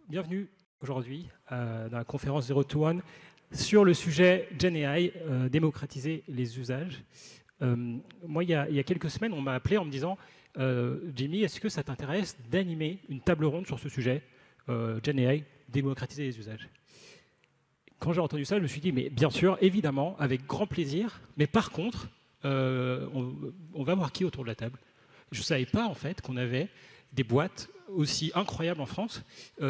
bienvenue aujourd'hui dans la conférence 021 sur le sujet GenAI, démocratiser les usages. Moi, il y a quelques semaines, on m'a appelé en me disant Jimmy, est-ce que ça t'intéresse d'animer une table ronde sur ce sujet, GenAI, démocratiser les usages? Quand j'ai entendu ça, je me suis dit, mais bien sûr, évidemment, avec grand plaisir, mais par contre, on va voir qui autour de la table. Je ne savais pas, en fait, qu'on avait des boîtes aussi incroyables en France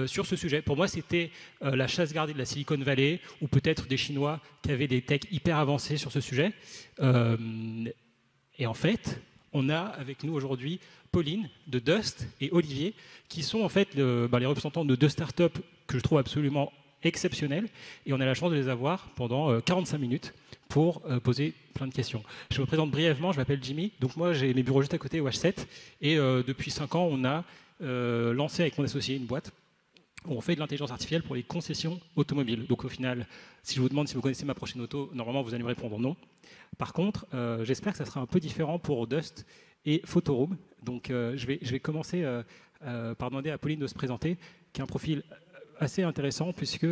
sur ce sujet. Pour moi, c'était la chasse gardée de la Silicon Valley, ou peut-être des Chinois qui avaient des techs hyper avancés sur ce sujet. Et en fait, on a avec nous aujourd'hui Pauline de Dust et Olivier, qui sont en fait les représentants de deux startups que je trouve absolument exceptionnelles. Et on a la chance de les avoir pendant 45 minutes pour poser plein de questions. Je me présente brièvement, je m'appelle Jimmy. Donc moi, j'ai mes bureaux juste à côté au H7. Et depuis 5 ans, on a lancé avec mon associé une boîte où on fait de l'intelligence artificielle pour les concessions automobiles. Donc au final, si je vous demande si vous connaissez ma prochaine auto, normalement, vous allez me répondre non. Par contre, j'espère que ça sera un peu différent pour Dust et Photoroom. Donc je vais commencer par demander à Pauline de se présenter, qui a un profil assez intéressant puisque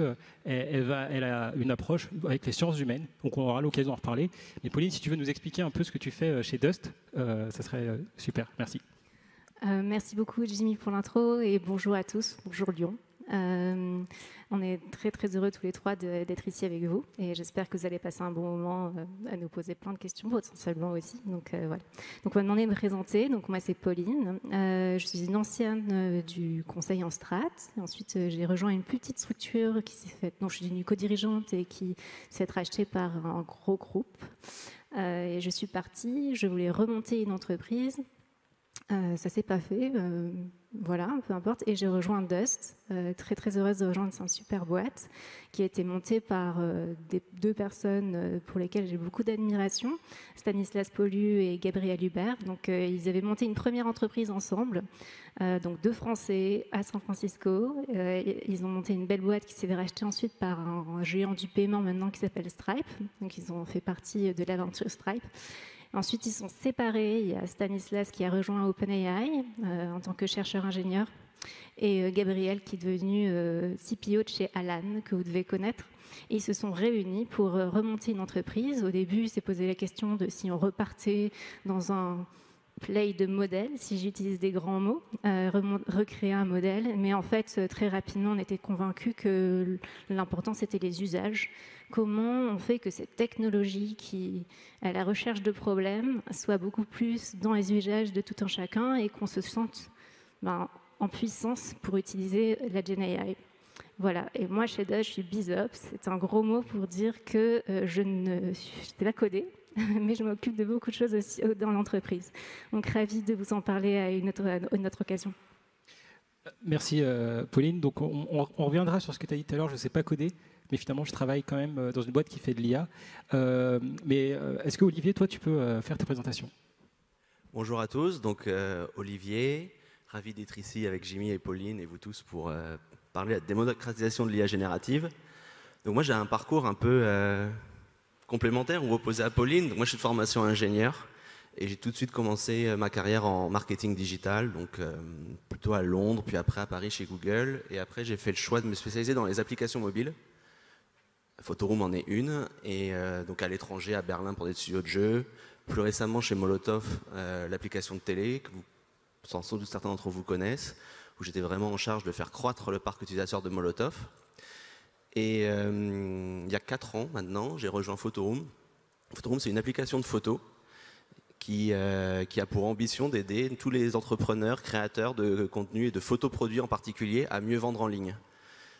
elle a une approche avec les sciences humaines, donc on aura l'occasion d'en reparler. Mais Pauline, si tu veux nous expliquer un peu ce que tu fais chez Dust, ça serait super. Merci. Merci beaucoup Jimmy pour l'intro et bonjour à tous, bonjour Lyon. On est très très heureux tous les trois d'être ici avec vous et j'espère que vous allez passer un bon moment à nous poser plein de questions, potentiellement aussi. Donc voilà. Donc on m'a demandé de me présenter. Donc moi c'est Pauline. Je suis une ancienne du conseil en strat. Ensuite j'ai rejoint une plus petite structure qui s'est faite. Non, je suis une co-dirigeante et qui s'est rachetée par un gros groupe. Et je suis partie. Je voulais remonter une entreprise. Ça s'est pas fait, voilà, peu importe. Et j'ai rejoint Dust, très très heureuse de rejoindre cette super boîte qui a été montée par deux personnes pour lesquelles j'ai beaucoup d'admiration, Stanislas Paulu et Gabriel Hubert. Donc ils avaient monté une première entreprise ensemble, donc deux Français à San Francisco. Ils ont monté une belle boîte qui s'est rachetée ensuite par un géant du paiement maintenant qui s'appelle Stripe. Donc ils ont fait partie de l'aventure Stripe. Ensuite, ils sont séparés. Il y a Stanislas qui a rejoint OpenAI en tant que chercheur-ingénieur et Gabriel qui est devenu CPO de chez Alan, que vous devez connaître. Et ils se sont réunis pour remonter une entreprise. Au début, ils s'est posé la question de si on repartait dans un play de modèle, si j'utilise des grands mots, recréer un modèle. Mais en fait, très rapidement, on était convaincus que l'important, c'était les usages. Comment on fait que cette technologie qui est à la recherche de problèmes soit beaucoup plus dans les usages de tout un chacun et qu'on se sente en puissance pour utiliser la GenAI. Voilà. Et moi, chez Dust, je suis BizOps. C'est un gros mot pour dire que je ne sais pas coder, mais je m'occupe de beaucoup de choses aussi dans l'entreprise. Donc, ravie de vous en parler à une autre occasion. Merci Pauline. Donc on reviendra sur ce que tu as dit tout à l'heure, je ne sais pas coder, mais finalement je travaille quand même dans une boîte qui fait de l'IA. Mais est-ce que Olivier, toi tu peux faire ta présentation? Bonjour à tous, donc Olivier, ravi d'être ici avec Jimmy et Pauline et vous tous pour parler de la démocratisation de l'IA générative. Donc moi j'ai un parcours un peu complémentaire ou opposé à Pauline. Donc moi je suis de formation ingénieur. Et j'ai tout de suite commencé ma carrière en marketing digital, donc plutôt à Londres, puis après à Paris chez Google. Et après, j'ai fait le choix de me spécialiser dans les applications mobiles. Photoroom en est une. Et donc à l'étranger, à Berlin pour des studios de jeux. Plus récemment chez Molotov, l'application de télé, que sans doute certains d'entre vous connaissent, où j'étais vraiment en charge de faire croître le parc utilisateur de Molotov. Et il y a 4 ans maintenant, j'ai rejoint Photoroom. Photoroom, c'est une application de photos qui a pour ambition d'aider tous les entrepreneurs, créateurs de contenu et de photoproduits en particulier à mieux vendre en ligne.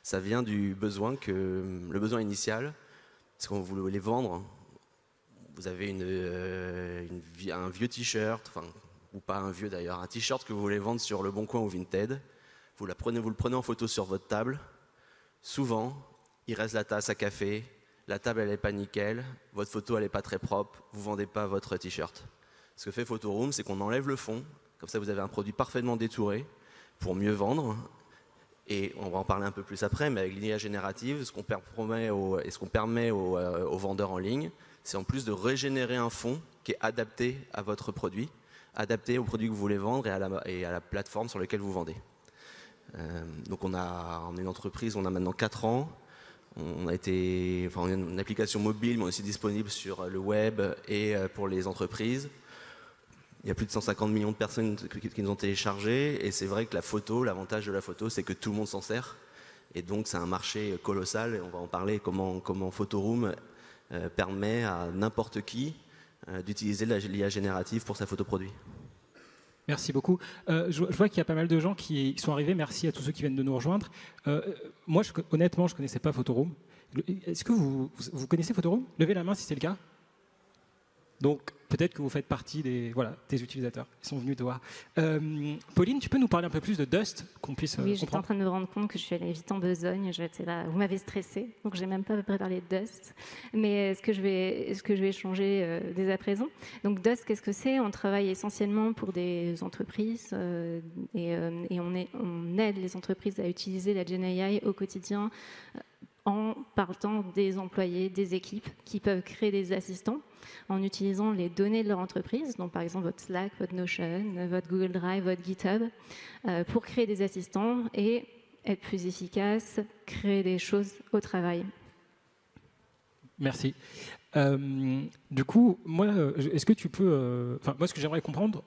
Ça vient du besoin le besoin initial, c'est qu'on voulait vendre. Vous avez un vieux t-shirt, enfin, ou pas un vieux d'ailleurs, un t-shirt que vous voulez vendre sur Le Bon Coin ou Vinted. Vous le prenez en photo sur votre table. Souvent, il reste la tasse à café, la table elle n'est pas nickel, votre photo elle n'est pas très propre, vous ne vendez pas votre t-shirt. Ce que fait Photoroom, c'est qu'on enlève le fond, comme ça vous avez un produit parfaitement détouré pour mieux vendre. Et on va en parler un peu plus après, mais avec l'IA générative, ce qu'on permet aux vendeurs en ligne, c'est en plus de régénérer un fond qui est adapté à votre produit, adapté au produit que vous voulez vendre et à la plateforme sur laquelle vous vendez. Donc on est une entreprise, on a maintenant 4 ans. On a une application mobile, mais aussi disponible sur le web et pour les entreprises. Il y a plus de 150 millions de personnes qui nous ont téléchargé. Et c'est vrai que l'avantage de la photo, c'est que tout le monde s'en sert. Et donc c'est un marché colossal. Et on va en parler, comment Photoroom permet à n'importe qui d'utiliser l'IA générative pour sa photoproduit. Merci beaucoup. Je vois qu'il y a pas mal de gens qui sont arrivés. Merci à tous ceux qui viennent de nous rejoindre. Moi, honnêtement, je ne connaissais pas Photoroom. Est-ce que vous connaissez Photoroom? Levez la main si c'est le cas. Donc, peut-être que vous faites partie des utilisateurs qui sont venus te voir. Pauline, tu peux nous parler un peu plus de Dust, qu'on puisse Oui, j'étais en comprendre? train de me rendre compte que je suis allée vite en besogne. J'étais là, vous m'avez stressée, donc j'ai même pas parlé de Dust. Mais est-ce que je vais changer dès à présent? Donc Dust, qu'est-ce que c'est? On travaille essentiellement pour des entreprises et on aide les entreprises à utiliser la GenAI au quotidien en partant des employés, des équipes qui peuvent créer des assistants en utilisant les données de leur entreprise, donc par exemple votre Slack, votre Notion, votre Google Drive, votre GitHub, pour créer des assistants et être plus efficace, créer des choses au travail. Merci. Du coup, moi, est-ce que tu peux... moi, ce que j'aimerais comprendre,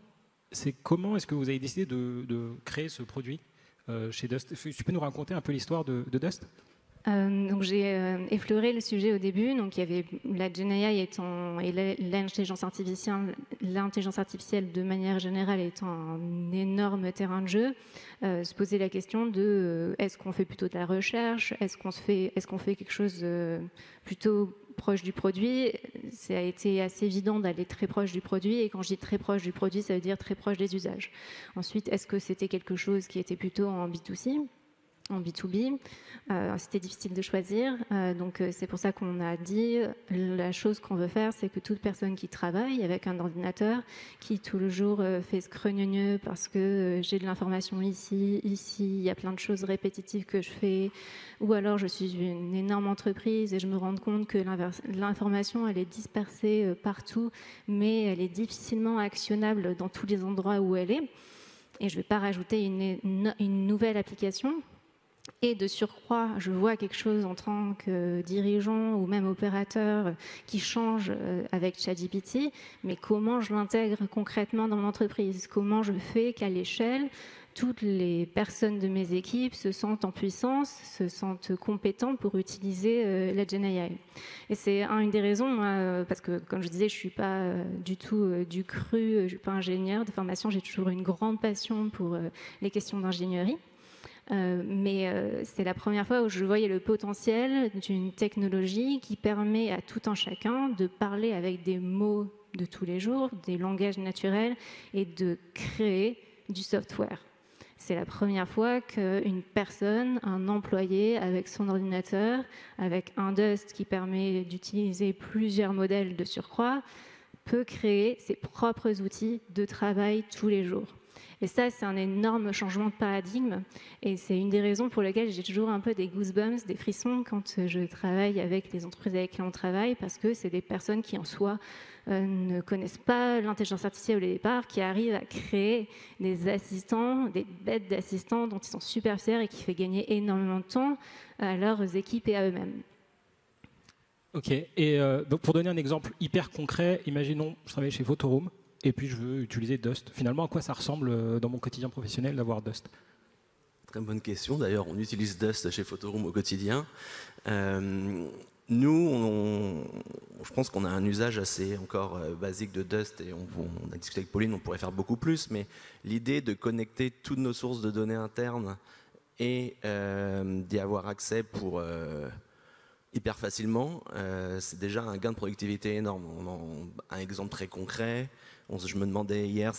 c'est comment est-ce que vous avez décidé de créer ce produit chez Dust? Tu peux nous raconter un peu l'histoire de Dust? Donc j'ai effleuré le sujet au début. Donc il y avait la GenAI et l'intelligence artificielle de manière générale étant un énorme terrain de jeu. Se poser la question de est-ce qu'on fait plutôt de la recherche, est-ce qu'on fait quelque chose plutôt proche du produit. Ça a été assez évident d'aller très proche du produit, et quand je dis très proche du produit, ça veut dire très proche des usages. Ensuite, est-ce que c'était quelque chose qui était plutôt en B2C, en B2B? C'était difficile de choisir, donc c'est pour ça qu'on a dit la chose qu'on veut faire, c'est que toute personne qui travaille avec un ordinateur, qui tout le jour fait ce scrogneux parce que j'ai de l'information ici, il y a plein de choses répétitives que je fais, ou alors je suis une énorme entreprise et je me rends compte que l'information elle est dispersée partout, mais elle est difficilement actionnable dans tous les endroits où elle est, et je ne vais pas rajouter une nouvelle application. Et de surcroît, je vois quelque chose en tant que dirigeant ou même opérateur qui change avec ChatGPT, mais comment je l'intègre concrètement dans mon entreprise? Comment je fais qu'à l'échelle, toutes les personnes de mes équipes se sentent en puissance, se sentent compétentes pour utiliser la GenAI? Et c'est une des raisons, parce que comme je disais, je ne suis pas du tout du cru, je ne suis pas ingénieure de formation, j'ai toujours une grande passion pour les questions d'ingénierie. Mais c'est la première fois où je voyais le potentiel d'une technologie qui permet à tout un chacun de parler avec des mots de tous les jours, des langages naturels, et de créer du software. C'est la première fois qu'une personne, un employé avec son ordinateur, avec un Dust qui permet d'utiliser plusieurs modèles de surcroît, peut créer ses propres outils de travail tous les jours. Et ça, c'est un énorme changement de paradigme. Et c'est une des raisons pour lesquelles j'ai toujours un peu des goosebumps, des frissons quand je travaille avec les entreprises avec qui on travaille, parce que c'est des personnes qui, en soi, ne connaissent pas l'intelligence artificielle au départ, qui arrivent à créer des assistants, des bêtes d'assistants dont ils sont super fiers et qui fait gagner énormément de temps à leurs équipes et à eux-mêmes. Ok. Et donc pour donner un exemple hyper concret, imaginons, je travaille chez Photoroom, et puis je veux utiliser Dust. Finalement, à quoi ça ressemble dans mon quotidien professionnel d'avoir Dust? Très bonne question. D'ailleurs, on utilise Dust chez Photoroom au quotidien. Nous, je pense qu'on a un usage assez encore basique de Dust, et on a discuté avec Pauline, on pourrait faire beaucoup plus, mais l'idée de connecter toutes nos sources de données internes et d'y avoir accès pour hyper facilement, c'est déjà un gain de productivité énorme. Un exemple très concret, je me demandais hier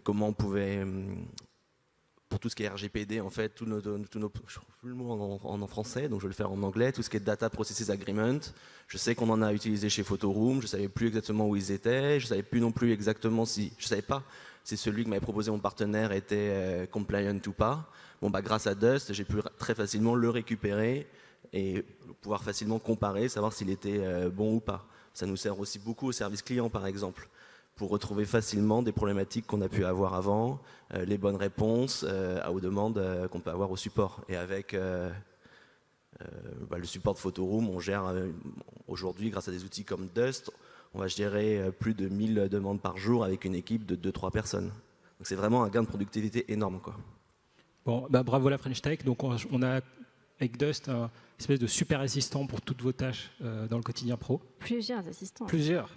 comment on pouvait, pour tout ce qui est RGPD, en fait, je ne trouve plus le mot en français, donc je vais le faire en anglais, tout ce qui est Data Processes Agreement, je sais qu'on en a utilisé chez Photoroom, je ne savais plus exactement où ils étaient, je ne savais plus non plus exactement je savais pas si celui que m'avait proposé mon partenaire était compliant ou pas. Grâce à Dust, j'ai pu très facilement le récupérer et pouvoir facilement comparer, savoir s'il était bon ou pas. Ça nous sert aussi beaucoup au service client, par exemple, pour retrouver facilement des problématiques qu'on a pu avoir avant, les bonnes réponses aux demandes qu'on peut avoir au support. Et avec le support de Photoroom, on gère aujourd'hui, grâce à des outils comme Dust, on va gérer plus de 1000 demandes par jour avec une équipe de 2-3 personnes. Donc c'est vraiment un gain de productivité énorme, quoi. Bon, bravo la French Tech. Donc on a avec Dust un espèce de super assistant pour toutes vos tâches dans le quotidien pro. Plusieurs assistants. Plusieurs.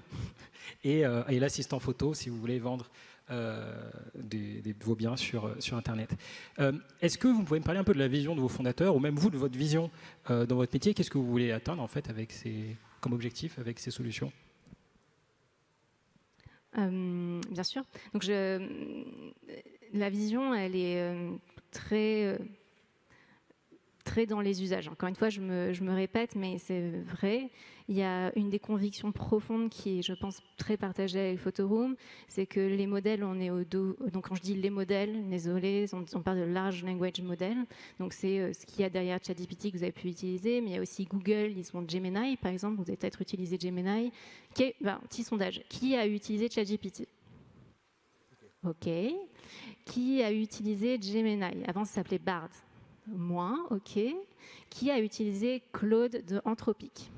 Et l'assistant photo si vous voulez vendre vos biens sur Internet. Est-ce que vous pouvez me parler un peu de la vision de vos fondateurs ou même vous de votre vision dans votre métier? Qu'est-ce que vous voulez atteindre en fait comme objectif avec ces solutions? Bien sûr. Donc la vision, elle est très dans les usages. Encore une fois, je me répète, mais c'est vrai. Il y a une des convictions profondes qui est, je pense, très partagée avec Photoroom, c'est que les modèles, on est au dos. Donc quand je dis les modèles, désolé, on parle de large language model. Donc c'est ce qu'il y a derrière ChatGPT que vous avez pu utiliser, mais il y a aussi Google, ils ont Gemini, par exemple. Vous avez peut-être utilisé Gemini. Petit sondage. Qui a utilisé ChatGPT? Ok. Qui a utilisé Gemini? Avant, ça s'appelait Bard. Moins, ok. Qui a utilisé Claude de Anthropic?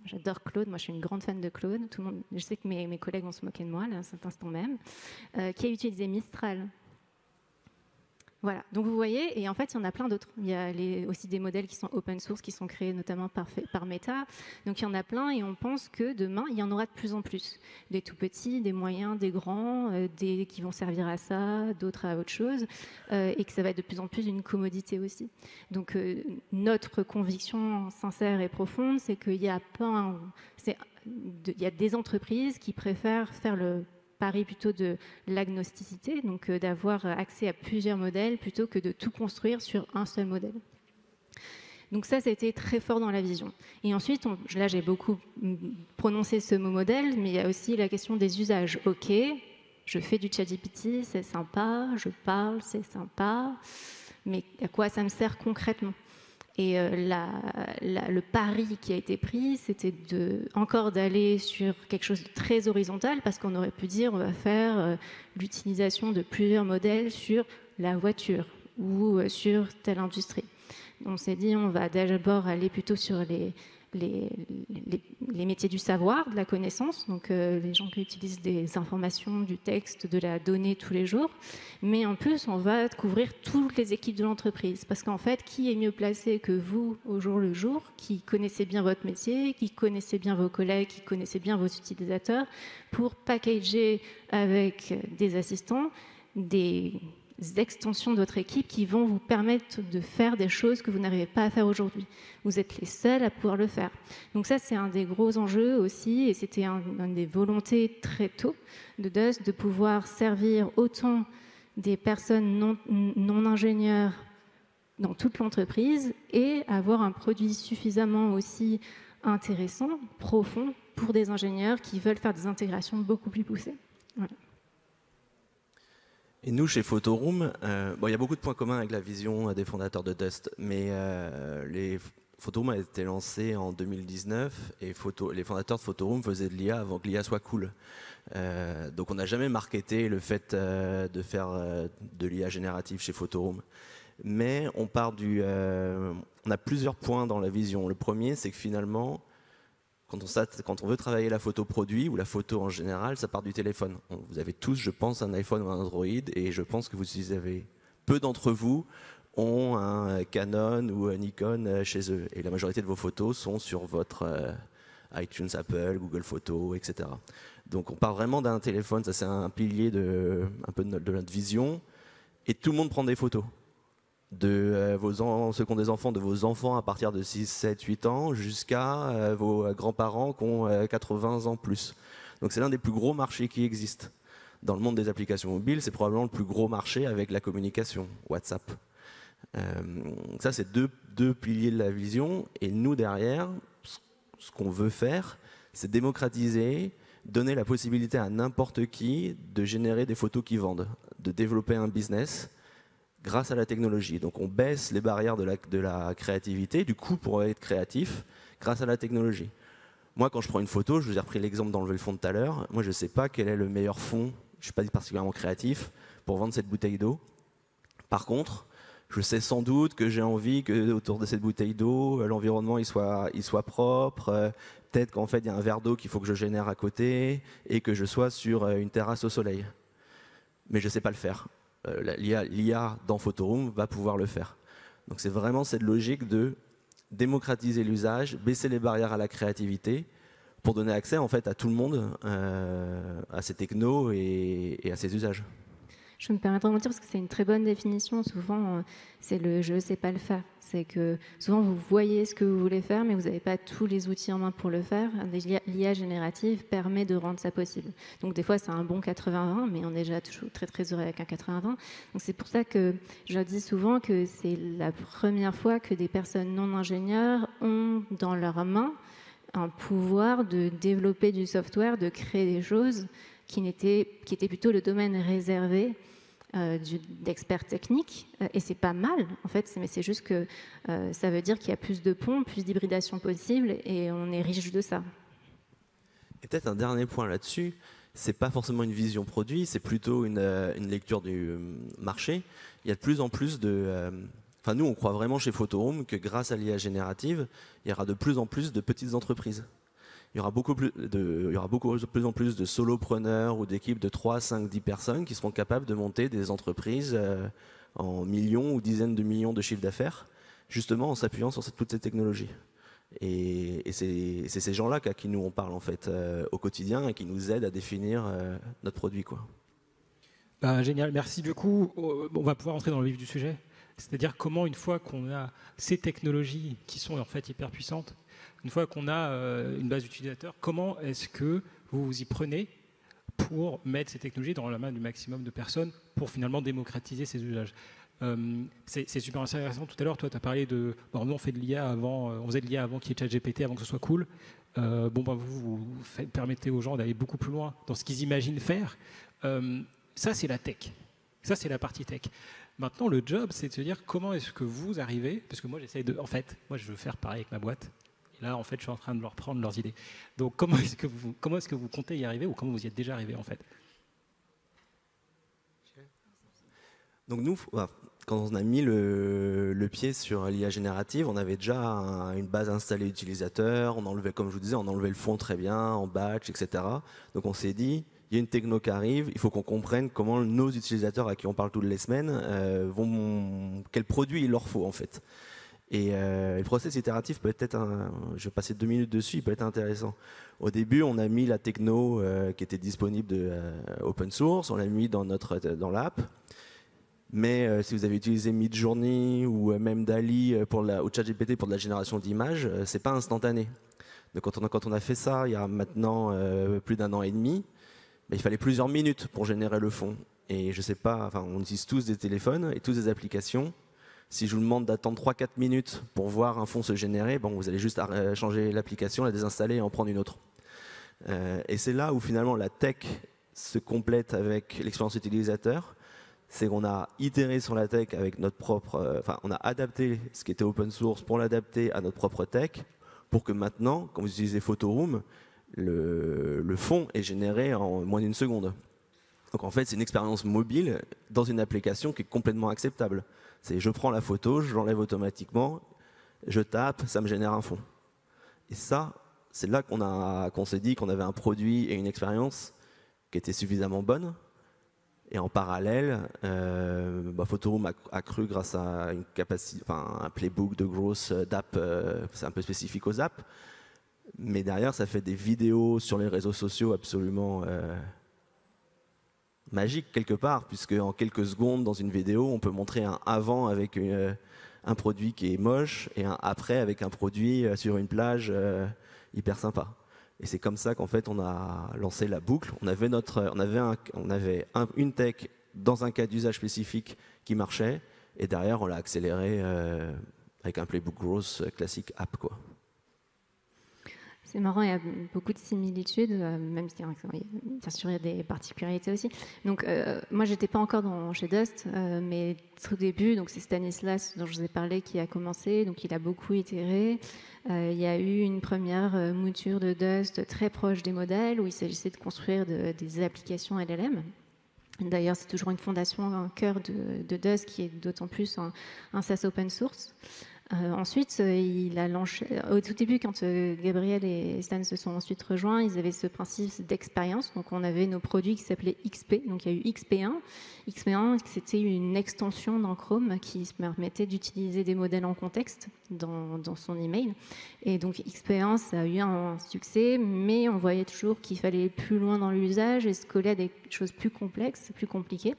J'adore Claude, moi je suis une grande fan de Claude. Tout le monde, je sais que mes collègues vont se moquer de moi là, à cet instant même. Qui a utilisé Mistral? Voilà, donc vous voyez, et en fait il y en a plein d'autres. Il y a aussi des modèles qui sont open source, qui sont créés notamment par Meta. Donc il y en a plein et on pense que demain il y en aura de plus en plus. Des tout petits, des moyens, des grands, des qui vont servir à ça, d'autres à autre chose, et que ça va être de plus en plus une commodité aussi. Donc notre conviction sincère et profonde, c'est qu'il y a il y a des entreprises qui préfèrent faire le pari plutôt de l'agnosticité, donc d'avoir accès à plusieurs modèles plutôt que de tout construire sur un seul modèle. Donc ça a été très fort dans la vision. Et ensuite, là j'ai beaucoup prononcé ce mot modèle, mais il y a aussi la question des usages. Ok, je fais du ChatGPT, c'est sympa, je parle, c'est sympa, mais à quoi ça me sert concrètement? Et le pari qui a été pris, c'était encore d'aller sur quelque chose de très horizontal, parce qu'on aurait pu dire on va faire l'utilisation de plusieurs modèles sur la voiture ou sur telle industrie. On s'est dit on va d'abord aller plutôt sur les métiers du savoir, de la connaissance, donc les gens qui utilisent des informations, du texte, de la donnée tous les jours. Mais en plus, on va couvrir toutes les équipes de l'entreprise. Parce qu'en fait, qui est mieux placé que vous au jour le jour, qui connaissez bien votre métier, qui connaissez bien vos collègues, qui connaissez bien vos utilisateurs, pour packager avec des assistants des extensions de votre équipe qui vont vous permettre de faire des choses que vous n'arrivez pas à faire aujourd'hui. Vous êtes les seuls à pouvoir le faire. Donc ça, c'est un des gros enjeux aussi, et c'était une des volontés très tôt de Dust, de pouvoir servir autant des personnes non ingénieurs dans toute l'entreprise et avoir un produit suffisamment aussi intéressant, profond, pour des ingénieurs qui veulent faire des intégrations beaucoup plus poussées. Voilà. Et nous, chez Photoroom, il y a beaucoup de points communs avec la vision des fondateurs de Dust, mais Photoroom a été lancé en 2019 et les fondateurs de Photoroom faisaient de l'IA avant que l'IA soit cool. Donc on n'a jamais marketé le fait de faire de l'IA générative chez Photoroom. Mais on a plusieurs points dans la vision. Le premier, c'est que finalement, quand on veut travailler la photo produit ou la photo en général, ça part du téléphone. Vous avez tous, je pense, un iPhone ou un Android, et je pense que vous avez peu d'entre vous ont un Canon ou un Nikon chez eux. Et la majorité de vos photos sont sur votre iTunes, Apple, Google Photos, etc. Donc on part vraiment d'un téléphone, ça c'est un pilier un peu de notre vision. Et tout le monde prend des photos. De ceux qui ont des enfants, de vos enfants à partir de 6, 7, 8 ans, jusqu'à vos grands-parents qui ont 80 ans plus. Donc c'est l'un des plus gros marchés qui existent. Dans le monde des applications mobiles, c'est probablement le plus gros marché avec la communication, WhatsApp. Ça, c'est deux piliers de la vision. Et nous, derrière, ce qu'on veut faire, c'est démocratiser, donner la possibilité à n'importe qui de générer des photos qui vendent, de développer un business grâce à la technologie. Donc on baisse les barrières de la créativité, du coup pour être créatif, grâce à la technologie. Moi, quand je prends une photo, je vous ai repris l'exemple d'enlever le fond de tout à l'heure, moi je ne sais pas quel est le meilleur fond, je ne suis pas particulièrement créatif, pour vendre cette bouteille d'eau. Par contre, je sais sans doute que j'ai envie que autour de cette bouteille d'eau, l'environnement il soit propre, peut-être qu'en fait il y a un verre d'eau qu'il faut que je génère à côté, et que je sois sur une terrasse au soleil. Mais je ne sais pas le faire. L'IA dans Photoroom va pouvoir le faire. Donc c'est vraiment cette logique de démocratiser l'usage, baisser les barrières à la créativité pour donner accès en fait à tout le monde à ces technos et à ces usages. Je me permets de rebondir parce que c'est une très bonne définition. Souvent, c'est le « je ne sais pas le faire ». C'est que souvent, vous voyez ce que vous voulez faire, mais vous n'avez pas tous les outils en main pour le faire. L'IA générative permet de rendre ça possible. Donc des fois, c'est un bon 80-20, mais on est déjà toujours très très heureux avec un 80-20. Donc c'est pour ça que je dis souvent que c'est la première fois que des personnes non ingénieures ont dans leurs mains un pouvoir de développer du software, de créer des choses qui étaient plutôt le domaine réservé d'experts techniques, et c'est pas mal en fait, mais c'est juste que ça veut dire qu'il y a plus de ponts, plus d'hybridation possible, et on est riche de ça. Et peut-être un dernier point là-dessus, c'est pas forcément une vision produit, c'est plutôt une lecture du marché. Il y a de plus en plus de... Enfin, nous, on croit vraiment chez Photoroom que grâce à l'IA générative, il y aura de plus en plus de petites entreprises. Il y aura beaucoup plus en plus de solopreneurs ou d'équipes de 3, 5, 10 personnes qui seront capables de monter des entreprises en millions ou dizaines de millions de chiffres d'affaires, justement en s'appuyant sur toutes ces technologies. Et c'est ces gens-là à qui nous on parle en fait au quotidien et qui nous aident à définir notre produit, quoi. Génial, merci. Du coup, on va pouvoir entrer dans le vif du sujet. C'est-à-dire comment, une fois qu'on a ces technologies qui sont en fait hyper puissantes, une fois qu'on a une base d'utilisateurs, comment est-ce que vous vous y prenez pour mettre ces technologies dans la main du maximum de personnes pour finalement démocratiser ces usages? C'est super intéressant. Tout à l'heure, toi, tu as parlé de... Bon, nous, on fait de l'IA avant, on faisait de l'IA avant qu'il y ait ChatGPT, avant que ce soit cool. Vous permettez aux gens d'aller beaucoup plus loin dans ce qu'ils imaginent faire. Ça, c'est la tech. Ça, c'est la partie tech. Maintenant, le job, c'est de se dire comment est-ce que vous arrivez, parce que moi, j'essaye de... En fait, moi, je veux faire pareil avec ma boîte. Et là, en fait, je suis en train de leur prendre leurs idées. Donc, comment est-ce que vous comptez y arriver, ou comment vous y êtes déjà arrivé, en fait? Donc nous, quand on a mis le pied sur l'IA générative, on avait déjà une base installée d'utilisateurs, on enlevait, comme je vous disais, on enlevait le fond très bien, en batch, etc. Donc on s'est dit, il y a une techno qui arrive, il faut qu'on comprenne comment nos utilisateurs à qui on parle toutes les semaines, quel produit il leur faut en fait. Et le process itératif peut être, je vais passer 2 minutes dessus, il peut être intéressant. Au début, on a mis la techno qui était disponible de open source, on l'a mis dans l'app. Mais si vous avez utilisé Midjourney ou même DALL-E ou ChatGPT pour de la génération d'images, c'est pas instantané. Donc quand on a fait ça il y a maintenant plus d'1 an et demi, il fallait plusieurs minutes pour générer le fond. Et je sais pas, enfin, on utilise tous des téléphones et tous des applications. Si je vous demande d'attendre 3-4 minutes pour voir un fond se générer, bon, vous allez juste changer l'application, la désinstaller et en prendre une autre. Et c'est là où finalement la tech se complète avec l'expérience utilisateur. C'est qu'on a itéré sur la tech avec notre propre... on a adapté ce qui était open source pour l'adapter à notre propre tech, pour que maintenant, quand vous utilisez Photoroom, le fond est généré en moins d'1 seconde. Donc en fait, c'est une expérience mobile dans une application qui est complètement acceptable. C'est je prends la photo, je l'enlève automatiquement, je tape, ça me génère un fond. Et ça, c'est là qu'on s'est dit qu'on avait un produit et une expérience qui était suffisamment bonne. Et en parallèle, Photoroom a cru grâce à une capacité, un playbook de growth d'app, c'est un peu spécifique aux apps. Mais derrière, ça fait des vidéos sur les réseaux sociaux absolument magiques quelque part, puisque en quelques secondes dans une vidéo, on peut montrer un avant avec un produit qui est moche et un après avec un produit sur une plage hyper sympa. Et c'est comme ça qu'en fait on a lancé la boucle. On avait une tech dans un cas d'usage spécifique qui marchait, et derrière on l'a accéléré avec un playbook growth classique app, quoi. C'est marrant, il y a beaucoup de similitudes, même si bien sûr il y a des particularités aussi. Donc moi j'étais pas encore chez Dust, mais au début, donc c'est Stanislas dont je vous ai parlé qui a commencé, donc il a beaucoup itéré. Il y a eu une première mouture de Dust très proche des modèles où il s'agissait de construire des applications LLM. D'ailleurs, c'est toujours une fondation, un cœur de Dust qui est d'autant plus un SaaS open source. Ensuite, il a lancé, au tout début, quand Gabriel et Stan se sont ensuite rejoints, ils avaient ce principe d'expérience. Donc, on avait nos produits qui s'appelaient XP. Donc, il y a eu XP1. XP1, c'était une extension dans Chrome qui se permettait d'utiliser des modèles en contexte dans son email. Et donc, XP1, ça a eu un succès, mais on voyait toujours qu'il fallait aller plus loin dans l'usage et se coller à des choses plus complexes, plus compliquées.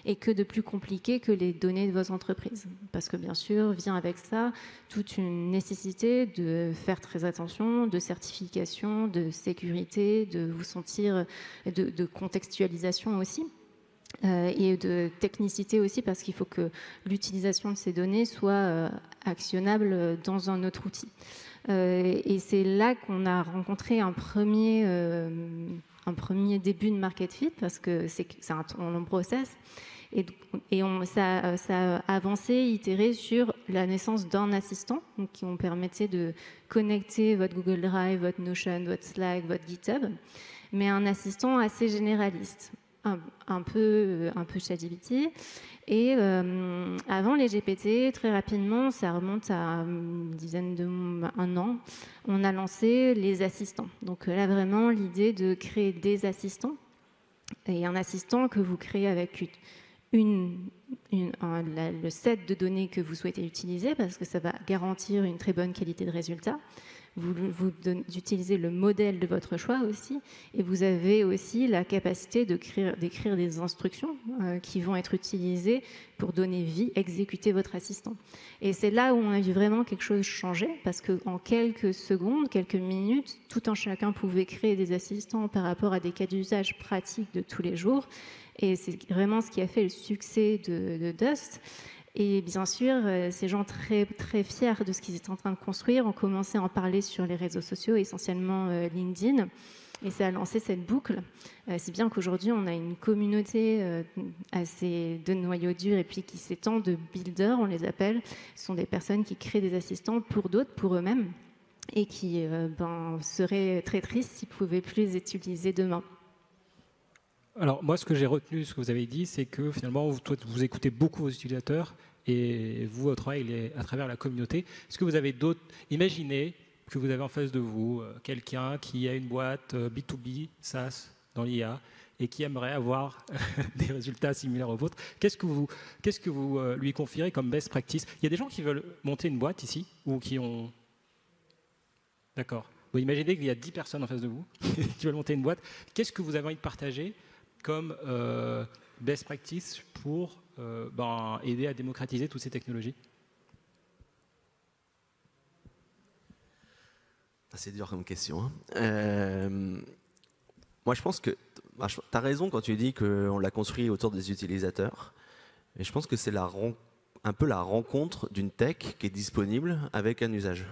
Et que de plus compliqué que les données de vos entreprises. Parce que bien sûr, vient avec ça toute une nécessité de faire très attention, de certification, de sécurité, de vous sentir, de contextualisation aussi. Et de technicité aussi, parce qu'il faut que l'utilisation de ces données soit actionnable dans un autre outil. Et c'est là qu'on a rencontré un premier début de market fit, parce que c'est un long process. Et ça a avancé, itéré sur la naissance d'un assistant, donc qui nous permettait de connecter votre Google Drive, votre Notion, votre Slack, votre GitHub, mais un assistant assez généraliste, un peu ChatGPT. Et avant les GPT, très rapidement, ça remonte à un an, on a lancé les assistants. Donc là, vraiment, l'idée de créer des assistants, et un assistant que vous créez avec le set de données que vous souhaitez utiliser, parce que ça va garantir une très bonne qualité de résultat. Vous utilisez le modèle de votre choix aussi, et vous avez aussi la capacité d'écrire des instructions qui vont être utilisées pour donner vie, exécuter votre assistant. Et c'est là où on a vu vraiment quelque chose changer, parce qu'en quelques secondes, quelques minutes, tout un chacun pouvait créer des assistants par rapport à des cas d'usage pratiques de tous les jours. Et c'est vraiment ce qui a fait le succès de Dust. Et bien sûr, ces gens très, très fiers de ce qu'ils étaient en train de construire ont commencé à en parler sur les réseaux sociaux, essentiellement LinkedIn. Et ça a lancé cette boucle. C'est bien qu'aujourd'hui, on a une communauté assez de noyaux durs et puis qui s'étend de builders, on les appelle. Ce sont des personnes qui créent des assistants pour d'autres, pour eux-mêmes, et qui seraient très tristes s'ils ne pouvaient plus les utiliser demain. Alors moi, ce que j'ai retenu, ce que vous avez dit, c'est que finalement, vous écoutez beaucoup vos utilisateurs et vous, votre travail, il est à travers la communauté. Est-ce que vous avez d'autres... Imaginez que vous avez en face de vous quelqu'un qui a une boîte B2B, SaaS, dans l'IA, et qui aimerait avoir des résultats similaires aux vôtres. Qu'est-ce que vous lui confierez comme best practice? Il y a des gens qui veulent monter une boîte ici, ou qui ont... D'accord. Vous imaginez qu'il y a 10 personnes en face de vous qui veulent monter une boîte. Qu'est-ce que vous avez envie de partager comme best practice pour aider à démocratiser toutes ces technologies? C'est dur comme question. Moi, je pense que tu as raison quand tu dis qu'on l'a construit autour des utilisateurs. Et je pense que c'est un peu la rencontre d'une tech qui est disponible avec un usage.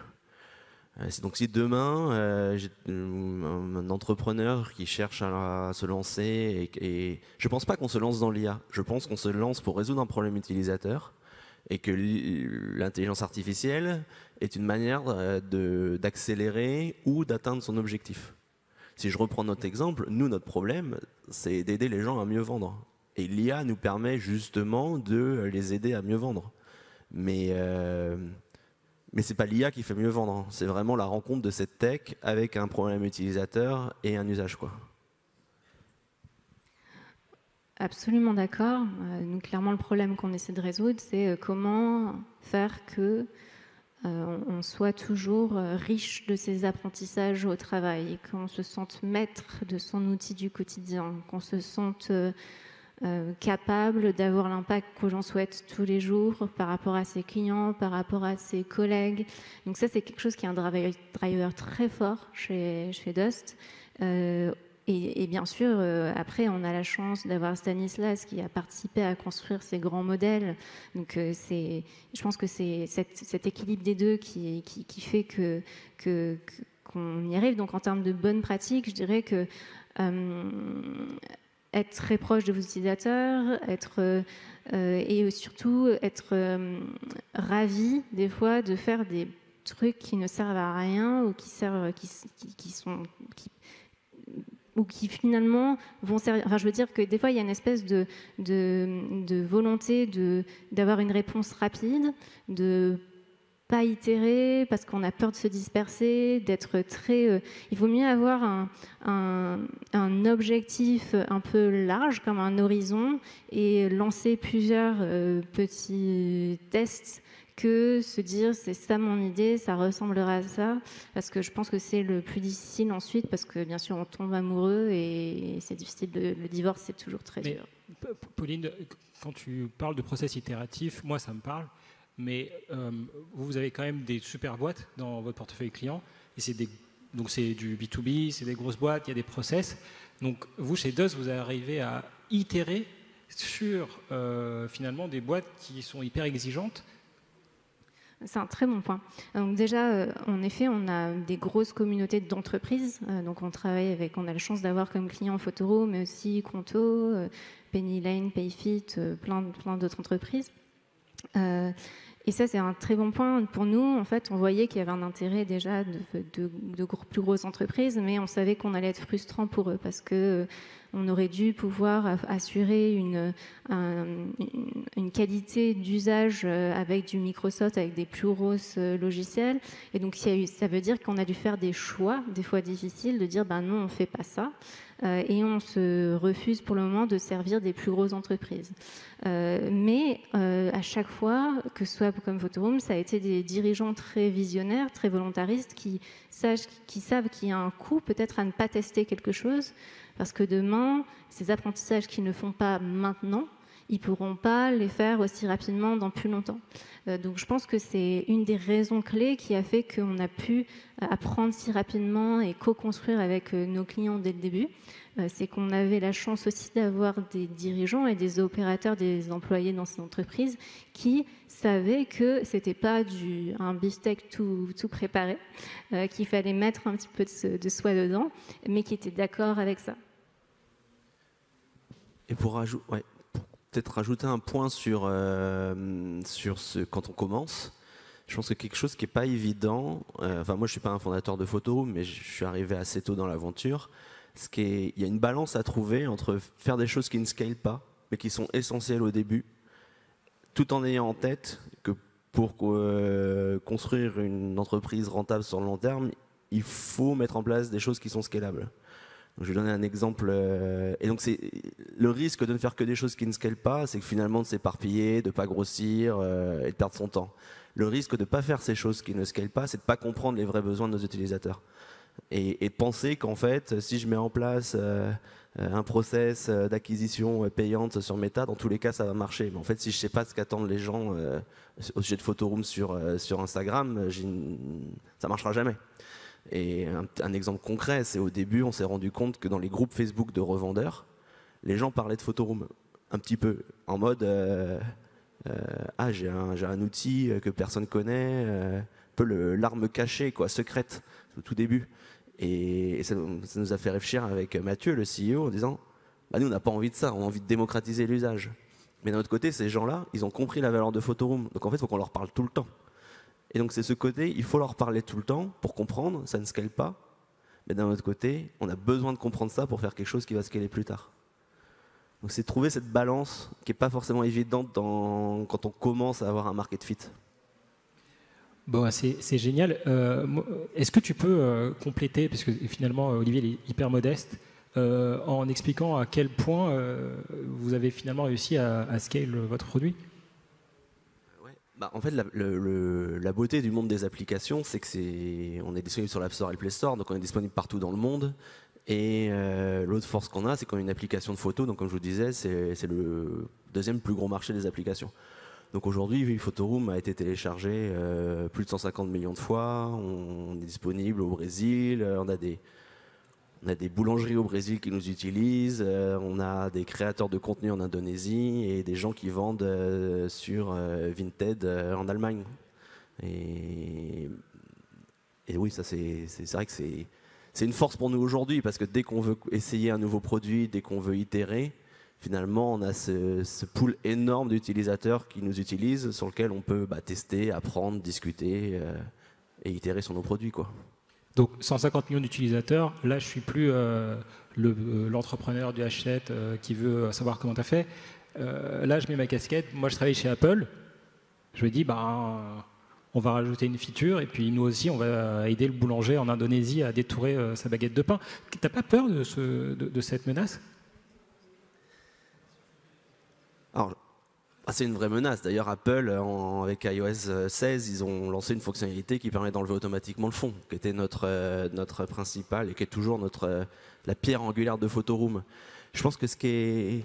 Donc si demain, j'ai un entrepreneur qui cherche à se lancer, et je ne pense pas qu'on se lance dans l'IA, je pense qu'on se lance pour résoudre un problème utilisateur, et que l'intelligence artificielle est une manière d'accélérer ou d'atteindre son objectif. Si je reprends notre exemple, nous, notre problème, c'est d'aider les gens à mieux vendre. Et l'IA nous permet justement de les aider à mieux vendre. Mais ce n'est pas l'IA qui fait mieux vendre, c'est vraiment la rencontre de cette tech avec un problème utilisateur et un usage, quoi. Absolument d'accord. Nous, clairement, le problème qu'on essaie de résoudre, c'est comment faire que on soit toujours riche de ses apprentissages au travail, et qu'on se sente maître de son outil du quotidien, qu'on se sente capable d'avoir l'impact que l'on souhaite tous les jours par rapport à ses clients, par rapport à ses collègues. Donc ça, c'est quelque chose qui est un driver très fort chez Dust. Et bien sûr, après, on a la chance d'avoir Stanislas qui a participé à construire ces grands modèles. Donc, je pense que c'est cet équilibre des deux qui fait qu'on y arrive. Donc en termes de bonnes pratiques, je dirais que être très proche de vos utilisateurs, et surtout être ravi des fois de faire des trucs qui ne servent à rien ou qui finalement vont servir. Enfin, je veux dire que des fois, il y a une espèce de volonté d'avoir une réponse rapide, de pas itérer parce qu'on a peur de se disperser, d'être très... il vaut mieux avoir un objectif un peu large, comme un horizon, et lancer plusieurs petits tests que se dire c'est ça mon idée, ça ressemblera à ça, parce que je pense que c'est le plus difficile ensuite, parce que bien sûr on tombe amoureux et c'est difficile, le divorce c'est toujours très dur. Pauline, quand tu parles de process itératif, moi ça me parle, mais vous avez quand même des super boîtes dans votre portefeuille client, et donc c'est du B2B, c'est des grosses boîtes, il y a des process, donc vous chez DOS vous arrivez à itérer sur finalement des boîtes qui sont hyper exigeantes. C'est un très bon point. Donc déjà, en effet, on a des grosses communautés d'entreprises. Donc on a la chance d'avoir comme clients Photoroom, mais aussi Conto, Penny Lane, Payfit, plein d'autres entreprises. Et ça, c'est un très bon point. Pour nous, en fait, on voyait qu'il y avait un intérêt déjà de plus grosses entreprises, mais on savait qu'on allait être frustrant pour eux parce que on aurait dû pouvoir assurer une qualité d'usage avec du Microsoft, avec des plus grosses logiciels. Et donc, ça veut dire qu'on a dû faire des choix, des fois difficiles, de dire ben non, on ne fait pas ça. Et on se refuse pour le moment de servir des plus grosses entreprises. Mais à chaque fois, que ce soit comme Photoroom, ça a été des dirigeants très visionnaires, très volontaristes, qui savent qu'il y a un coût peut-être à ne pas tester quelque chose, parce que demain, ces apprentissages qu'ils ne font pas maintenant, ils ne pourront pas les faire aussi rapidement dans plus longtemps. Donc je pense que c'est une des raisons clés qui a fait qu'on a pu apprendre si rapidement et co-construire avec nos clients dès le début. C'est qu'on avait la chance aussi d'avoir des dirigeants et des opérateurs, des employés dans ces entreprises qui savaient que ce n'était pas un beefsteak tout préparé, qu'il fallait mettre un petit peu de soi dedans, mais qui étaient d'accord avec ça. Et pour peut-être rajouter un point sur quand on commence, je pense que quelque chose qui n'est pas évident, moi je ne suis pas un fondateur de Photoroom, mais je suis arrivé assez tôt dans l'aventure, il y a une balance à trouver entre faire des choses qui ne scalent pas, mais qui sont essentielles au début, tout en ayant en tête que pour construire une entreprise rentable sur le long terme, il faut mettre en place des choses qui sont scalables. Donc, je vais donner un exemple. Et donc, c'est le risque de ne faire que des choses qui ne scalent pas, c'est que finalement de s'éparpiller, de ne pas grossir et de perdre son temps. Le risque de ne pas faire ces choses qui ne scalent pas, c'est de ne pas comprendre les vrais besoins de nos utilisateurs. Et penser qu'en fait, si je mets en place un process d'acquisition payante sur Meta, dans tous les cas, ça va marcher. Mais en fait, si je ne sais pas ce qu'attendent les gens au sujet de Photoroom sur Instagram, ça ne marchera jamais. Et un exemple concret, c'est au début, on s'est rendu compte que dans les groupes Facebook de revendeurs, les gens parlaient de Photoroom un petit peu, en mode j'ai un outil que personne connaît, un peu l'arme cachée, secrète, au tout début. Et ça nous a fait réfléchir avec Mathieu, le CEO, en disant nous, on n'a pas envie de ça, on a envie de démocratiser l'usage. Mais d'un autre côté, ces gens-là, ils ont compris la valeur de Photoroom. Donc en fait, il faut qu'on leur parle tout le temps. Et donc c'est ce côté, il faut leur parler tout le temps pour comprendre, ça ne scale pas. Mais d'un autre côté, on a besoin de comprendre ça pour faire quelque chose qui va scaler plus tard. Donc c'est trouver cette balance qui n'est pas forcément évidente quand on commence à avoir un market fit. Bon, c'est génial. Est-ce que tu peux compléter, parce que finalement Olivier il est hyper modeste, en expliquant à quel point vous avez finalement réussi à scale votre produit ? En fait, la beauté du monde des applications, c'est que on est disponible sur l'App Store et le Play Store, donc on est disponible partout dans le monde. Et l'autre force qu'on a, c'est qu'on a une application de photo, donc comme je vous disais, c'est le deuxième plus gros marché des applications. Donc aujourd'hui, Photoroom a été téléchargé plus de 150 millions de fois, on est disponible au Brésil, on a des boulangeries au Brésil qui nous utilisent, on a des créateurs de contenu en Indonésie et des gens qui vendent sur Vinted en Allemagne. Et Et oui, ça c'est vrai que c'est une force pour nous aujourd'hui, parce que dès qu'on veut essayer un nouveau produit, dès qu'on veut itérer, finalement on a ce pool énorme d'utilisateurs qui nous utilisent, sur lequel on peut tester, apprendre, discuter et itérer sur nos produits, quoi. Donc 150 millions d'utilisateurs, là je suis plus l'entrepreneur du H7 qui veut savoir comment tu as fait. Là je mets ma casquette, moi je travaille chez Apple, je me dis on va rajouter une feature et puis nous aussi on va aider le boulanger en Indonésie à détourer sa baguette de pain. T'as pas peur de cette menace? Alors, c'est une vraie menace. D'ailleurs, Apple, avec iOS 16, ils ont lancé une fonctionnalité qui permet d'enlever automatiquement le fond, qui était notre principal et qui est toujours la pierre angulaire de Photoroom. Je pense que ce qui est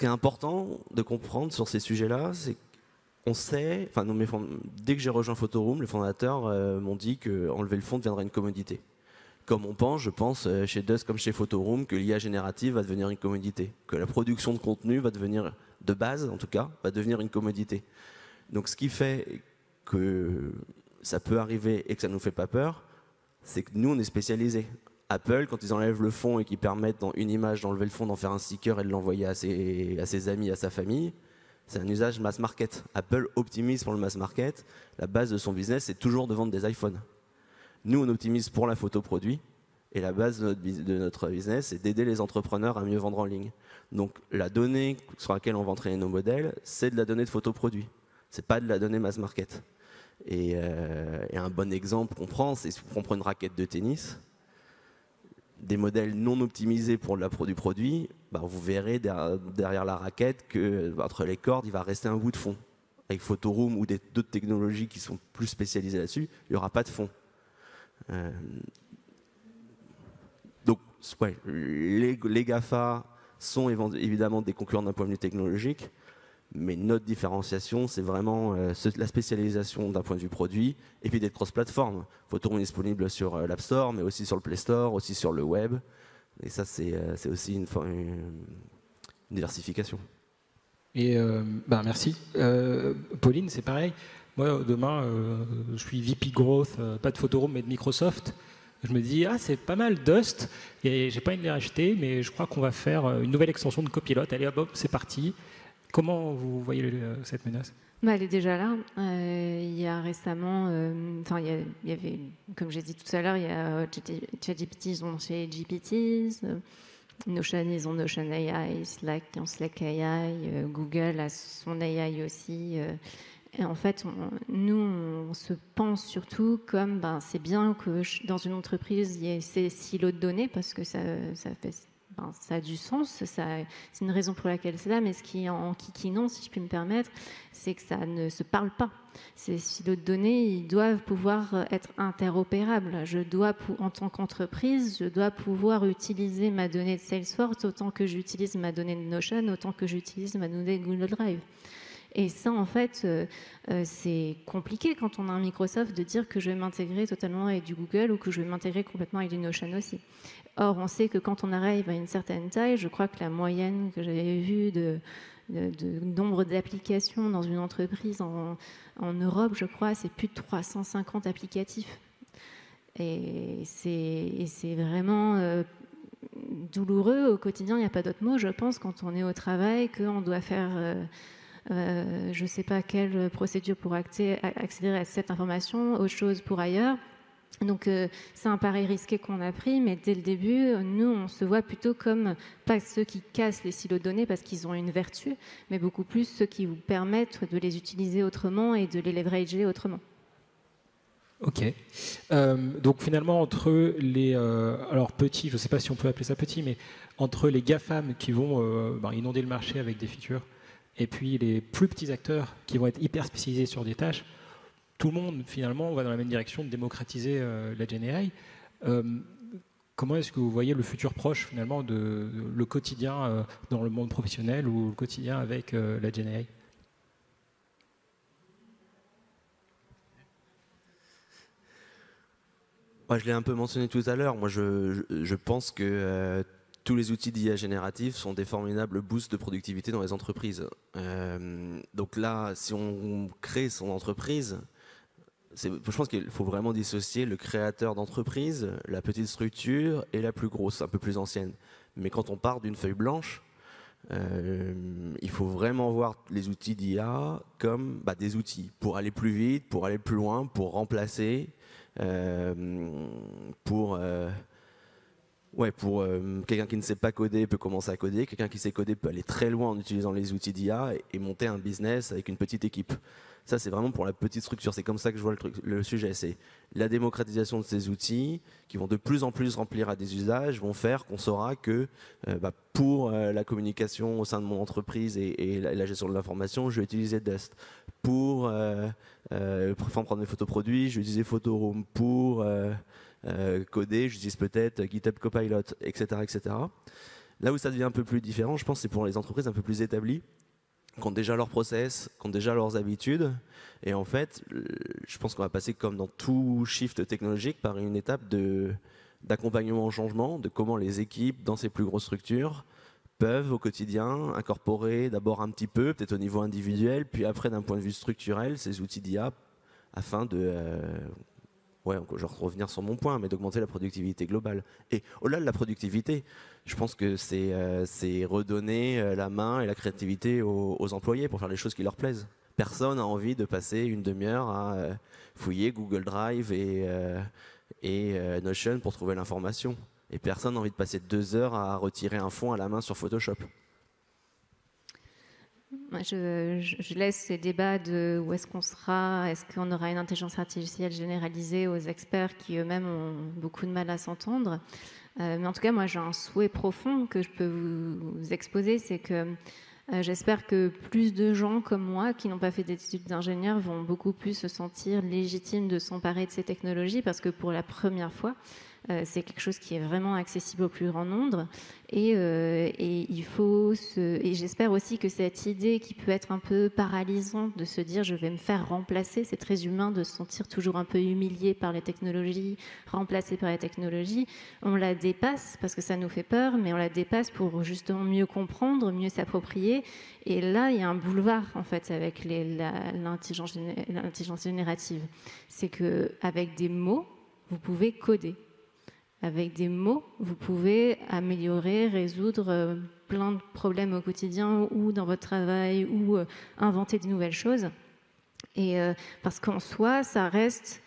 important de comprendre sur ces sujets-là, c'est qu'on sait, dès que j'ai rejoint Photoroom, les fondateurs m'ont dit qu'enlever le fond deviendrait une commodité. Comme on pense, je pense, chez Dust comme chez Photoroom, que l'IA générative va devenir une commodité, que la production de contenu va devenir, de base en tout cas, va devenir une commodité. Donc ce qui fait que ça peut arriver et que ça ne nous fait pas peur, c'est que nous on est spécialisés. Apple, quand ils enlèvent le fond et qu'ils permettent dans une image d'enlever le fond, d'en faire un sticker et de l'envoyer à ses amis, à sa famille, c'est un usage mass market. Apple optimise pour le mass market. La base de son business, c'est toujours de vendre des iPhones. Nous, on optimise pour la photo produit. Et la base de notre business, c'est d'aider les entrepreneurs à mieux vendre en ligne. Donc, la donnée sur laquelle on va entraîner nos modèles, c'est de la donnée de photo produit. C'est pas de la donnée mass market. Et un bon exemple qu'on prend, c'est qu'on prend une raquette de tennis. Des modèles non optimisés pour du produit, vous verrez derrière la raquette que entre les cordes, il va rester un bout de fond. Avec Photoroom ou d'autres technologies qui sont plus spécialisées là-dessus, il n'y aura pas de fond. Donc, ouais, les GAFA sont évidemment des concurrents d'un point de vue technologique, mais notre différenciation, c'est vraiment la spécialisation d'un point de vue produit, et puis d'être cross-platform. Photoroom est disponible sur l'App Store, mais aussi sur le Play Store, aussi sur le web. Et ça, c'est aussi une diversification. Et merci. Pauline, c'est pareil. Moi, demain, je suis VP Growth, pas de Photoroom, mais de Microsoft. Je me dis, c'est pas mal Dust, et j'ai pas envie de les racheter, mais je crois qu'on va faire une nouvelle extension de Copilot. Allez, hop, c'est parti. Comment vous voyez cette menace? Elle est déjà là. Il y a récemment, il y avait, comme j'ai dit tout à l'heure, il y a ChatGPT, ils ont lancé GPTs, Notion, ils ont Notion AI, Slack, ils ont Slack AI, Google a son AI aussi. Et en fait, nous, on se pense surtout comme, c'est bien que dans une entreprise, il y ait ces silos de données parce que ça a du sens, c'est une raison pour laquelle c'est là, mais ce qui est en kikinant, si je puis me permettre, c'est que ça ne se parle pas. Ces silos de données, ils doivent pouvoir être interopérables. En tant qu'entreprise, je dois pouvoir utiliser ma donnée de Salesforce autant que j'utilise ma donnée de Notion, autant que j'utilise ma donnée de Google Drive. Et ça, en fait, c'est compliqué quand on a un Microsoft de dire que je vais m'intégrer totalement avec du Google ou que je vais m'intégrer complètement avec du Notion aussi. Or, on sait que quand on arrive à une certaine taille, je crois que la moyenne que j'avais vue de nombre d'applications dans une entreprise en Europe, je crois, c'est plus de 350 applicatifs. Et c'est vraiment douloureux au quotidien, il n'y a pas d'autre mot, je pense, quand on est au travail, qu'on doit faire... je ne sais pas quelle procédure pour accéder à cette information, autre chose pour ailleurs. Donc c'est un pari risqué qu'on a pris, mais dès le début, nous, on se voit plutôt comme pas ceux qui cassent les silos de données parce qu'ils ont une vertu, mais beaucoup plus ceux qui vous permettent de les utiliser autrement et de les leverager autrement. Ok. Donc finalement, entre les petits, je ne sais pas si on peut appeler ça petits, mais entre les GAFAM qui vont inonder le marché avec des features, et puis les plus petits acteurs qui vont être hyper spécialisés sur des tâches, tout le monde finalement va dans la même direction de démocratiser la GenAI. Comment est-ce que vous voyez le futur proche finalement de le quotidien dans le monde professionnel ou le quotidien avec la GenAI? Je l'ai un peu mentionné tout à l'heure. Moi, je pense que tous les outils d'IA générative sont des formidables boosts de productivité dans les entreprises. Donc là, si on crée son entreprise, je pense qu'il faut vraiment dissocier le créateur d'entreprise, la petite structure et la plus grosse, un peu plus ancienne. Mais quand on part d'une feuille blanche, il faut vraiment voir les outils d'IA comme des outils pour aller plus vite, pour aller plus loin, pour remplacer, pour quelqu'un qui ne sait pas coder peut commencer à coder, quelqu'un qui sait coder peut aller très loin en utilisant les outils d'IA et monter un business avec une petite équipe. Ça, c'est vraiment pour la petite structure. C'est comme ça que je vois le sujet. C'est la démocratisation de ces outils qui vont de plus en plus remplir à des usages, vont faire qu'on saura que pour la communication au sein de mon entreprise et la gestion de l'information, je vais utiliser Dust. Pour prendre des photos produits, je vais utiliser Photoroom. Pour coder, j'utilise peut-être GitHub Copilot, etc., etc. Là où ça devient un peu plus différent, je pense, c'est pour les entreprises un peu plus établies, qui ont déjà leurs process, qui ont déjà leurs habitudes. Et en fait, je pense qu'on va passer, comme dans tout shift technologique, par une étape d'accompagnement au changement, de comment les équipes, dans ces plus grosses structures, peuvent au quotidien incorporer d'abord un petit peu, peut-être au niveau individuel, puis après d'un point de vue structurel, ces outils d'IA afin de... je vais revenir sur mon point, mais d'augmenter la productivité globale. Et au-delà de la productivité, je pense que c'est redonner la main et la créativité aux employés pour faire les choses qui leur plaisent. Personne n'a envie de passer une demi-heure à fouiller Google Drive et Notion pour trouver l'information. Et personne n'a envie de passer 2 heures à retirer un fond à la main sur Photoshop. Je laisse ces débats de où est-ce qu'on sera, est-ce qu'on aura une intelligence artificielle généralisée aux experts qui eux-mêmes ont beaucoup de mal à s'entendre. Mais en tout cas, moi, j'ai un souhait profond que je peux vous exposer, c'est que j'espère que plus de gens comme moi, qui n'ont pas fait d'études d'ingénieur, vont beaucoup plus se sentir légitimes de s'emparer de ces technologies, parce que pour la première fois, c'est quelque chose qui est vraiment accessible au plus grand nombre. Et j'espère aussi que cette idée qui peut être un peu paralysante de se dire je vais me faire remplacer, c'est très humain de se sentir toujours un peu humilié par les technologies, remplacé par les technologies, on la dépasse parce que ça nous fait peur, mais on la dépasse pour justement mieux comprendre, mieux s'approprier. Et là, il y a un boulevard en fait avec l'intelligence générative. C'est qu'avec des mots, vous pouvez coder. Avec des mots, vous pouvez améliorer, résoudre plein de problèmes au quotidien ou dans votre travail ou inventer de nouvelles choses. Et parce qu'en soi, ça reste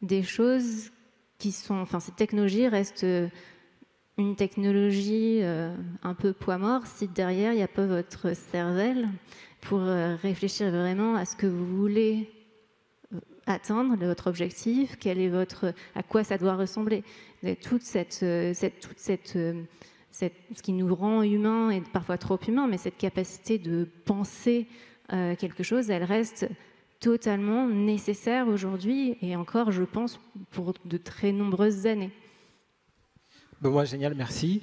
des choses qui sont... Enfin, cette technologie reste une technologie un peu poids mort si derrière, il n'y a pas votre cervelle pour réfléchir vraiment à ce que vous voulez atteindre, votre objectif, à quoi ça doit ressembler. Toute ce qui nous rend humains et parfois trop humains, mais cette capacité de penser quelque chose, elle reste totalement nécessaire aujourd'hui et encore, je pense, pour de très nombreuses années. Bon, moi, génial, merci.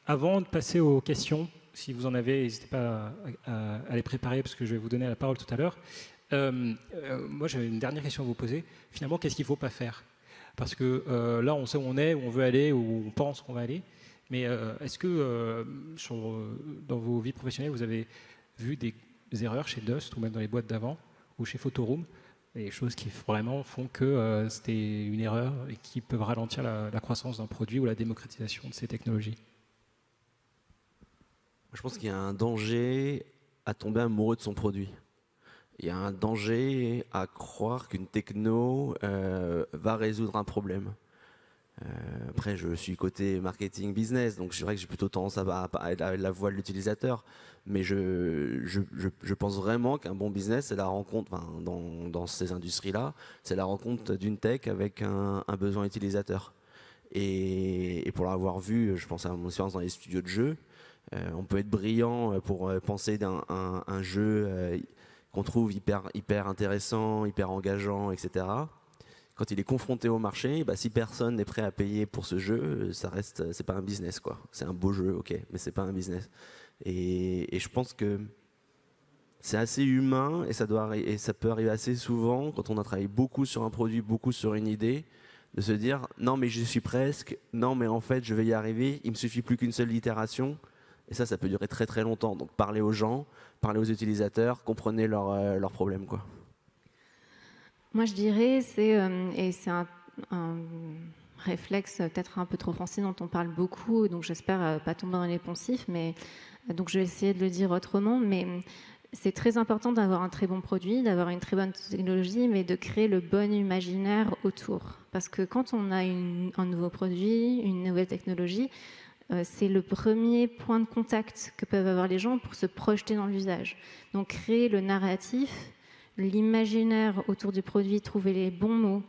Avant de passer aux questions, si vous en avez, n'hésitez pas à les préparer parce que je vais vous donner la parole tout à l'heure. Moi, j'avais une dernière question à vous poser. Finalement, qu'est-ce qu'il ne faut pas faire? Parce que là, on sait où on est, où on veut aller, où on pense qu'on va aller. Mais est-ce que dans vos vies professionnelles, vous avez vu des erreurs chez Dust ou même dans les boîtes d'avant ou chez Photoroom, des choses qui vraiment font que c'était une erreur et qui peuvent ralentir la croissance d'un produit ou la démocratisation de ces technologies? Je pense qu'il y a un danger à tomber amoureux de son produit. Il y a un danger à croire qu'une techno va résoudre un problème. Après, je suis côté marketing business, donc c'est vrai que j'ai plutôt tendance à la voix de l'utilisateur. Mais je pense vraiment qu'un bon business, c'est la rencontre, dans ces industries-là, c'est la rencontre d'une tech avec un besoin utilisateur. Et pour l'avoir vu, je pense à mon expérience dans les studios de jeux, on peut être brillant pour penser d'un un jeu qu'on trouve hyper intéressant, hyper engageant, etc. Quand il est confronté au marché, si personne n'est prêt à payer pour ce jeu, c'est pas un business, quoi. C'est un beau jeu, ok, mais c'est pas un business. Et je pense que c'est assez humain et ça peut arriver assez souvent quand on a travaillé beaucoup sur un produit, beaucoup sur une idée, de se dire non mais je suis presque, non mais en fait je vais y arriver, il me suffit plus qu'une seule itération. Et ça peut durer très très longtemps. Donc parlez aux gens, parlez aux utilisateurs, comprenez leurs problèmes, quoi. Moi, je dirais, et c'est un réflexe peut-être un peu trop français dont on parle beaucoup, donc j'espère pas tomber dans les poncifs, mais donc je vais essayer de le dire autrement, mais c'est très important d'avoir un très bon produit, d'avoir une très bonne technologie, mais de créer le bon imaginaire autour. Parce que quand on a un nouveau produit, une nouvelle technologie, c'est le premier point de contact que peuvent avoir les gens pour se projeter dans l'usage. Donc créer le narratif, l'imaginaire autour du produit, trouver les bons mots,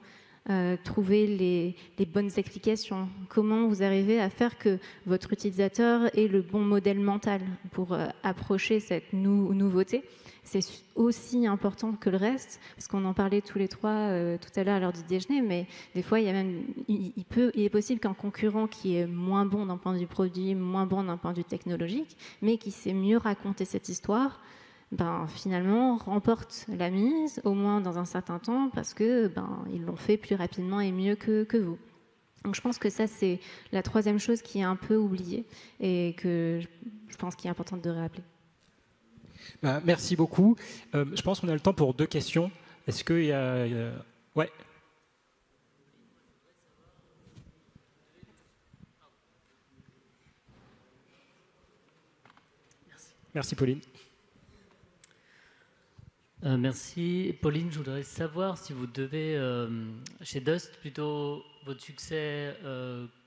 trouver les bonnes explications. Comment vous arrivez à faire que votre utilisateur ait le bon modèle mental pour approcher cette nouveauté. C'est aussi important que le reste, parce qu'on en parlait tous les trois tout à l'heure à l'heure du déjeuner, mais des fois, il est possible qu'un concurrent qui est moins bon d'un point de vue produit, moins bon d'un point de vue technologique, mais qui sait mieux raconter cette histoire, finalement, remporte la mise, au moins dans un certain temps, parce que ils l'ont fait plus rapidement et mieux que vous. Donc je pense que ça, c'est la troisième chose qui est un peu oubliée et que je pense qu'il est important de rappeler. Merci beaucoup. Je pense qu'on a le temps pour 2 questions. Est-ce qu'il y a... Ouais. Merci Pauline. Merci. Pauline, je voudrais savoir si vous devez, chez Dust, plutôt votre succès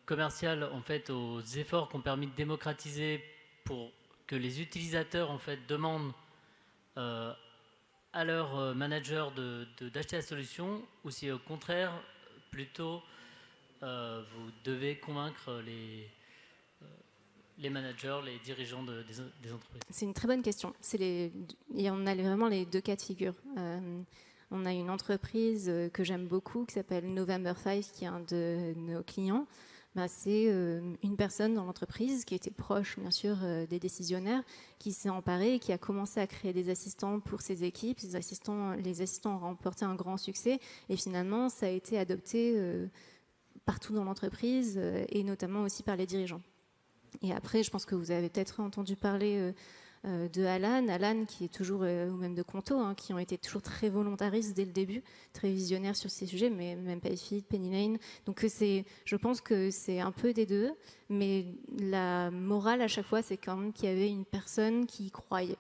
commercial en fait, aux efforts qui ont permis de démocratiser pour que les utilisateurs en fait, demandent à leur manager d'acheter la solution, ou si au contraire, plutôt, vous devez convaincre les managers, les dirigeants des entreprises? C'est une très bonne question. Et on a vraiment les 2 cas de figure. On a une entreprise que j'aime beaucoup qui s'appelle November 5, qui est un de nos clients. C'est une personne dans l'entreprise qui était proche, bien sûr, des décisionnaires, qui s'est emparée et qui a commencé à créer des assistants pour ses équipes. Les assistants ont remporté un grand succès et finalement, ça a été adopté partout dans l'entreprise et notamment aussi par les dirigeants. Et après, je pense que vous avez peut-être entendu parler de Alan qui est toujours, ou même de Conto, qui ont été toujours très volontaristes dès le début, très visionnaires sur ces sujets, mais même Payfit, Penny Lane. Donc je pense que c'est un peu des deux, mais la morale à chaque fois, c'est quand même qu'il y avait une personne qui y croyait.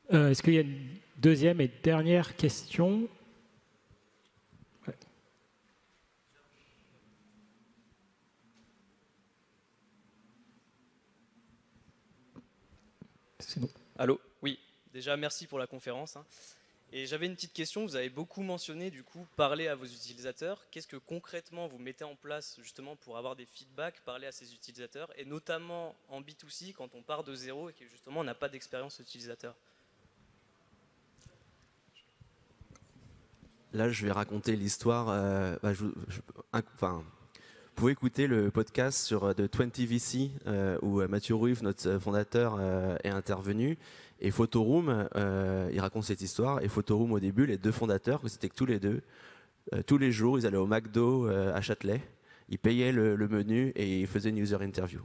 Est-ce qu'il y a une deuxième et dernière question? Ouais. C'est bon. Allô? Oui, déjà merci pour la conférence. Et j'avais une petite question, vous avez beaucoup mentionné du coup parler à vos utilisateurs. Qu'est-ce que concrètement vous mettez en place justement pour avoir des feedbacks, parler à ces utilisateurs, et notamment en B2C quand on part de zéro et que justement on n'a pas d'expérience utilisateur? Là, je vais raconter l'histoire. Vous pouvez écouter le podcast sur The 20 VC où Mathieu Ruiff, notre fondateur, est intervenu. Et Photoroom, il raconte cette histoire. Et Photoroom, au début, les 2 fondateurs, c'était que tous les 2, tous les jours, ils allaient au McDo à Châtelet. Ils payaient le menu et ils faisaient une user interview.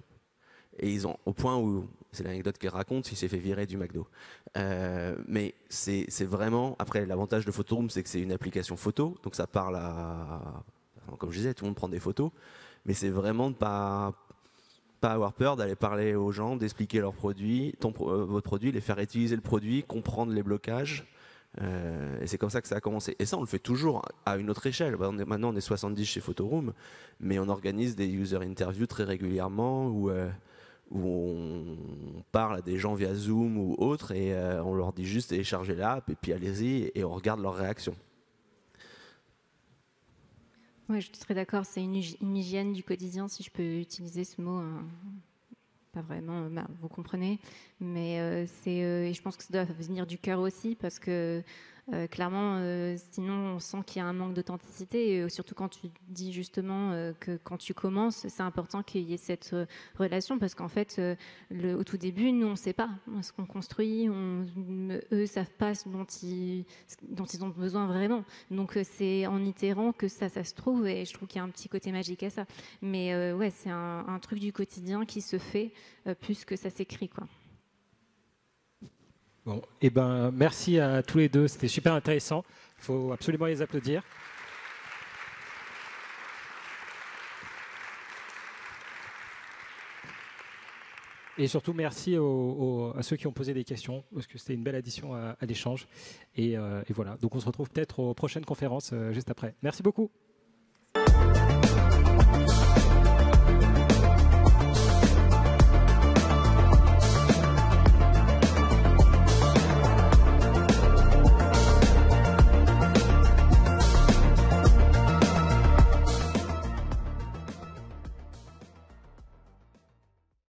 Et ils ont, au point où, c'est l'anecdote qu'il raconte, il s'est fait virer du McDo. Mais c'est vraiment, après l'avantage de Photoroom, c'est que c'est une application photo, donc ça parle comme je disais, tout le monde prend des photos, mais c'est vraiment de pas avoir peur d'aller parler aux gens, d'expliquer leur produit, votre produit, les faire utiliser le produit, comprendre les blocages. Et c'est comme ça que ça a commencé. Et ça, on le fait toujours à une autre échelle. Maintenant, on est 70 chez Photoroom, mais on organise des user interviews très régulièrement où on parle à des gens via Zoom ou autre et on leur dit juste téléchargez l'app et puis allez-y et on regarde leurs réactions. Oui, je serais d'accord, c'est une hygiène du quotidien, si je peux utiliser ce mot. Pas vraiment, vous comprenez, mais je pense que ça doit venir du cœur aussi, parce que clairement, sinon on sent qu'il y a un manque d'authenticité, et surtout quand tu dis justement que quand tu commences, c'est important qu'il y ait cette relation, parce qu'en fait, au tout début, nous on ne sait pas ce qu'on construit, eux ne savent pas ce dont ils ont besoin vraiment. Donc c'est en itérant que ça se trouve, et je trouve qu'il y a un petit côté magique à ça. Mais ouais, c'est un truc du quotidien qui se fait plus que ça s'écrit, quoi. Bon, eh ben, merci à tous les deux, c'était super intéressant. Il faut absolument les applaudir. Et surtout, merci à ceux qui ont posé des questions, parce que c'était une belle addition à l'échange. Et voilà, donc on se retrouve peut-être aux prochaines conférences juste après. Merci beaucoup.